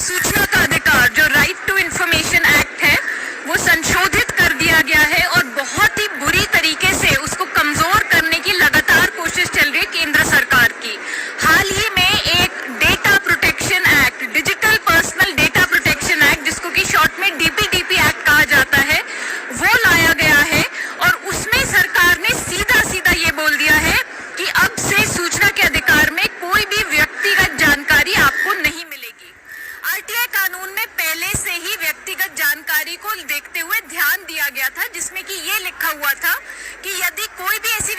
सूचना का अधिकार जो राइट टू इंफॉर्मेशन एक्ट है वो संशोधित कर दिया गया है और बहुत ही बुरी तरीके से उसको कमजोर करने की लगातार कोशिश चल रही है केंद्र सरकार की। हाल ही में एक data protection act, digital personal data protection act, जिसको कि शॉर्ट में डीपीडीपी एक्ट कहा जाता है, वो लाया गया है और उसमें सरकार ने सीधा सीधा ये बोल दिया है कि अब से सूचना के अधिकार में कोई भी व्यक्तिगत जानकारी आपको नहीं मिलेगी। आरटीआई कानून में पहले से ही व्यक्तिगत जानकारी को देखते हुए ध्यान दिया गया था, जिसमें कि ये लिखा हुआ था कि यदि कोई भी ऐसी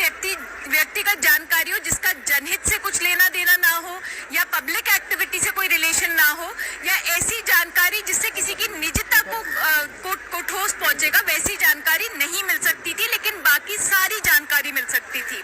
व्यक्तिगत जानकारी हो जिसका जनहित से कुछ लेना देना ना हो या पब्लिक एक्टिविटी से कोई रिलेशन ना हो या ऐसी जानकारी जिससे किसी की निजता को ठोस पहुंचेगा, वैसी जानकारी नहीं मिल सकती थी, लेकिन बाकी सारी जानकारी मिल सकती थी।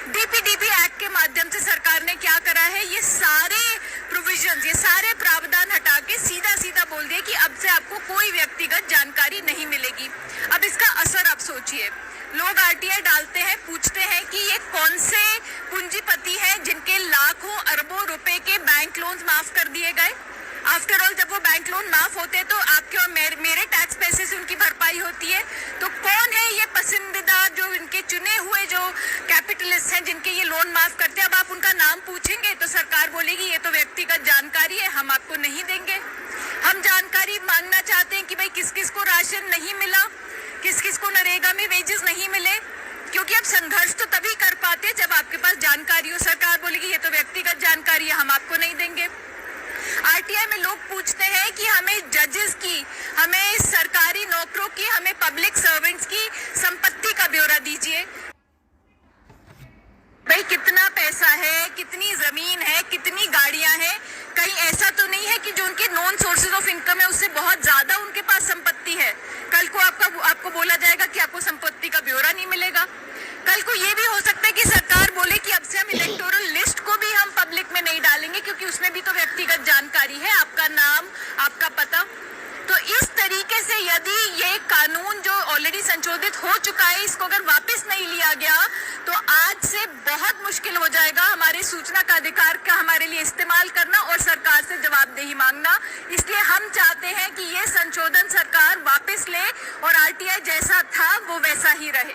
डीपीडीपी एक्ट के माध्यम से सरकार ने क्या करा है, ये सारे प्रोविजंस, ये सारे प्रावधान हटा के सीधा सीधा बोल दिया कि अब से आपको कोई व्यक्तिगत जानकारी नहीं मिलेगी। अब इसका असर आप सोचिए, लोग आरटीआई डालते हैं, पूछते हैं कि ये कौन से पूंजीपति हैं जिनके लाखों अरबों रुपए के बैंक लोन्स माफ कर दिए गए। आफ्टर ऑल जब वो बैंक लोन माफ होते हैं तो आपके और मेरे टैक्स पैसे से उनकी भरपाई होती है। तो कौन है ये पसंदीदा जो इनके चुने हुए जो कैपिटलिस्ट हैं जिनके ये लोन माफ करते हैं? अब आप उनका नाम पूछेंगे तो सरकार बोलेगी ये तो व्यक्तिगत जानकारी है, हम आपको नहीं देंगे। हम जानकारी मांगना चाहते हैं कि भाई किस किस को राशन नहीं मिला, किस किस को नरेगा में वेजेस नहीं मिले, क्योंकि अब संघर्ष तो तभी कर पाते जब आपके पास जानकारी हो। सरकार बोलेगी ये तो व्यक्तिगत जानकारी है, हम आपको नहीं देंगे। आरटीआई में लोग पूछते हैं कि हमें जजेस की, हमें सरकारी नौकरों की, हमें पब्लिक सर्वेंट्स की संपत्ति का ब्यौरा दीजिए। भाई कितना पैसा है, कितनी जमीन है, कितनी गाड़ियां हैं? कहीं ऐसा तो नहीं है कि जो उनके नॉन सोर्सेज ऑफ इनकम है उससे बहुत ज्यादा उनके पास संपत्ति है? कल को आपको बोला जाएगा कि आपको संपत्ति का ब्यौरा नहीं मिलेगा। कल को ये भी हो सकता है कि सरकार बोले कि अब से हम इलेक्टोरल लिस्ट को भी हम पब्लिक में नहीं डालेंगे क्योंकि उसमें भी तो व्यक्तिगत जानकारी है, आपका नाम, आपका पता। तो इस तरीके से यदि ये कानून जो ऑलरेडी संशोधित हो चुका है, इसको अगर वापस नहीं लिया गया तो आज से बहुत मुश्किल हो जाएगा हमारे सूचना का अधिकार का हमारे लिए इस्तेमाल करना और सरकार से जवाबदेही मांगना। इसलिए हम चाहते हैं कि ये संशोधन सरकार वापस ले और आरटीआई जैसा था वो वैसा ही रहे।